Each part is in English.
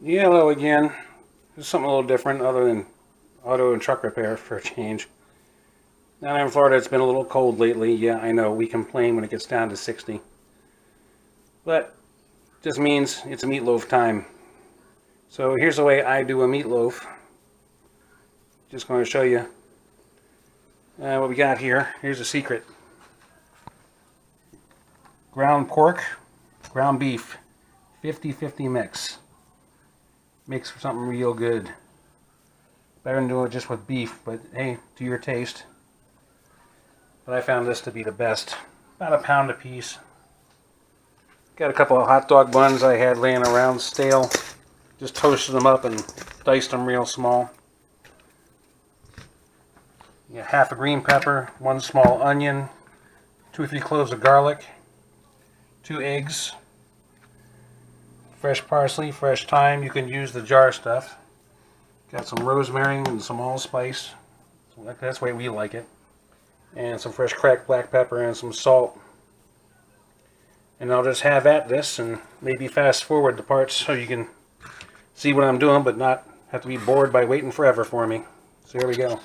Yellow again. Just something a little different other than auto and truck repair for a change. Down in Florida, it's been a little cold lately. Yeah, I know. We complain when it gets down to 60. But just means it's meatloaf time. So here's the way I do a meatloaf. Just going to show you what we got here. Here's a secret. Ground pork, ground beef, 50-50 mix. Makes for something real good. Better than doing it just with beef, but hey, to your taste. But I found this to be the best. About a pound a piece. Got a couple of hot dog buns I had laying around stale. Just toasted them up and diced them real small. Yeah, half a green pepper, 1 small onion, 2 or 3 cloves of garlic, 2 eggs, fresh parsley, fresh thyme. You can use the jar stuff. Got some rosemary and some allspice. That's the way we like it. And some fresh cracked black pepper and some salt. And I'll just have at this and maybe fast forward the parts so you can see what I'm doing but not have to be bored by waiting forever for me. So here we go.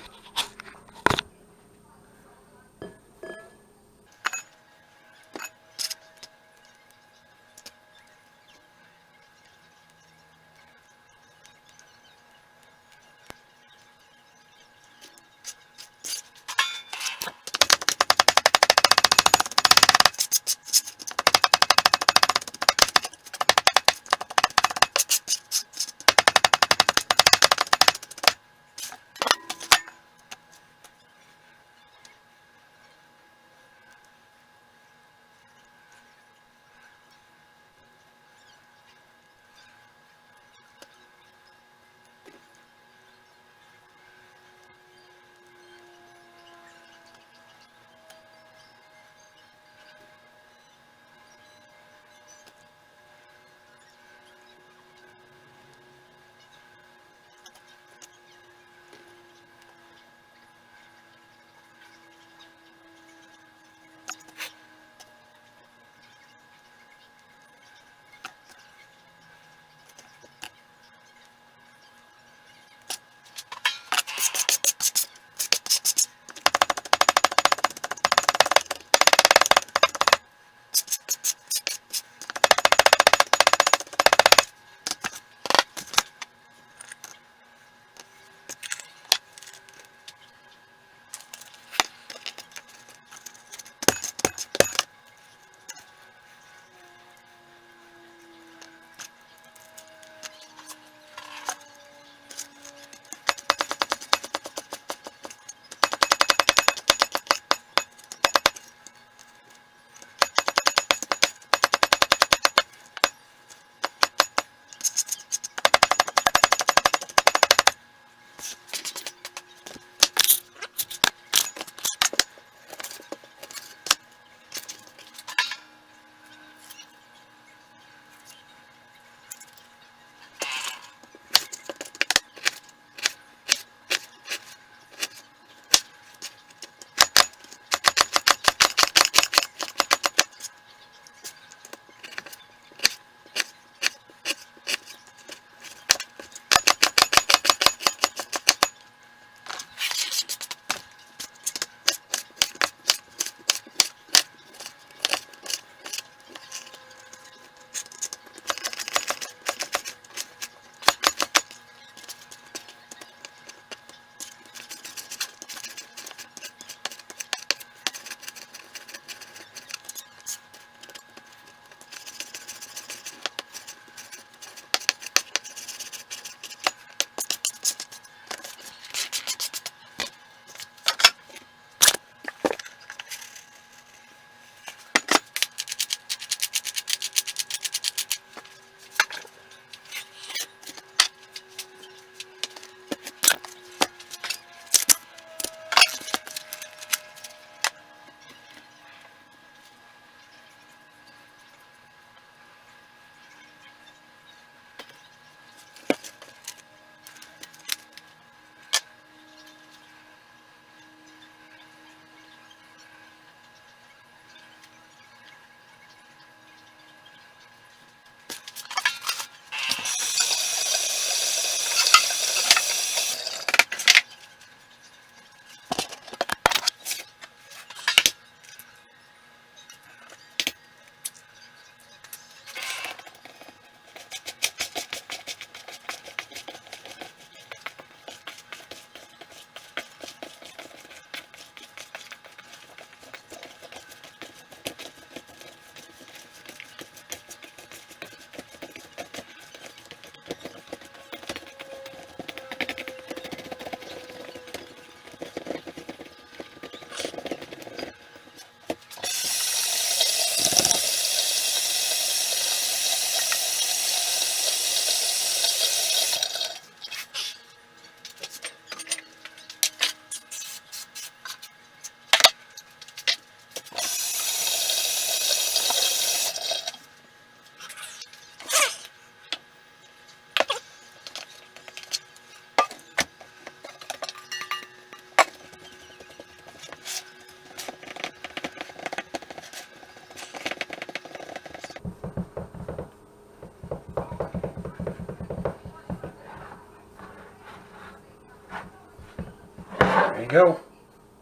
go.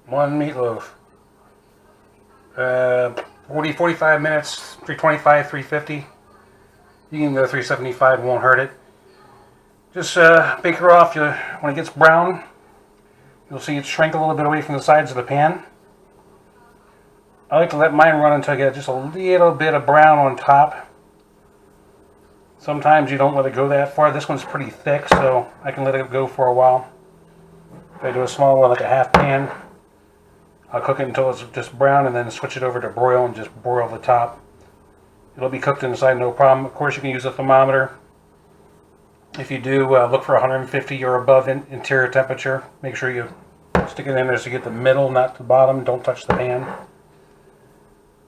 One meatloaf. 45 minutes, 325, 350. You can go 375, won't hurt it. Just bake her off. When it gets brown, you'll see it shrink a little bit away from the sides of the pan. I like to let mine run until I get just a little bit of brown on top. Sometimes you don't let it go that far. This one's pretty thick, so I can let it go for a while. If I do a small one, like a half pan, I'll cook it until it's just brown and then switch it over to broil and just broil the top. It'll be cooked inside, no problem. Of course, you can use a thermometer. If you do, look for 150 or above interior temperature. Make sure you stick it in there so you get the middle, not the bottom. Don't touch the pan.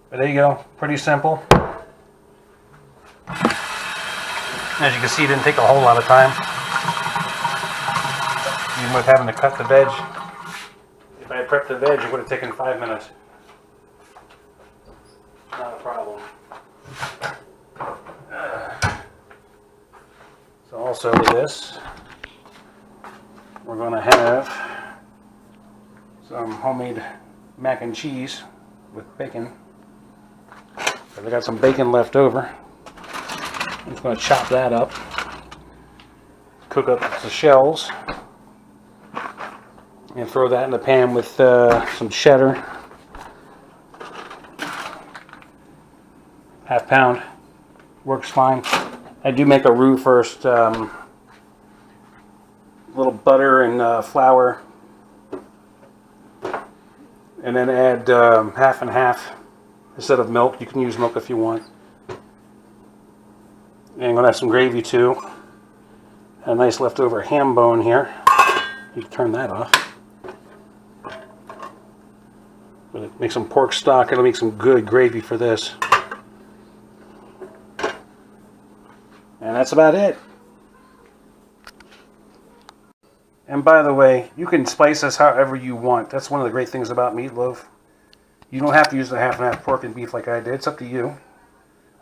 But there you go. Pretty simple. As you can see, it didn't take a whole lot of time. Even with having to cut the veg. If I had prepped the veg, it would have taken 5 minutes. Not a problem. So also with this, we're going to have some homemade mac and cheese with bacon. So I got some bacon left over. I'm just going to chop that up, cook up the shells, and throw that in the pan with some cheddar. Half pound. Works fine. I do make a roux first. A little butter and flour. And then add half and half instead of milk. You can use milk if you want. And I'm going to have some gravy too. A nice leftover ham bone here. You can turn that off. But make some pork stock. It'll make some good gravy for this. And that's about it. And by the way, you can spice this however you want. That's one of the great things about meatloaf. You don't have to use the half and half pork and beef like I did. It's up to you.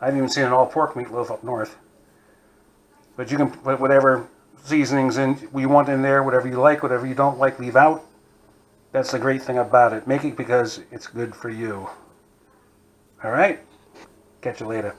I've even seen an all pork meatloaf up north. But you can put whatever seasonings you want in there, whatever you like, whatever you don't like, leave out. That's the great thing about it. Make it because it's good for you. All right? Catch you later.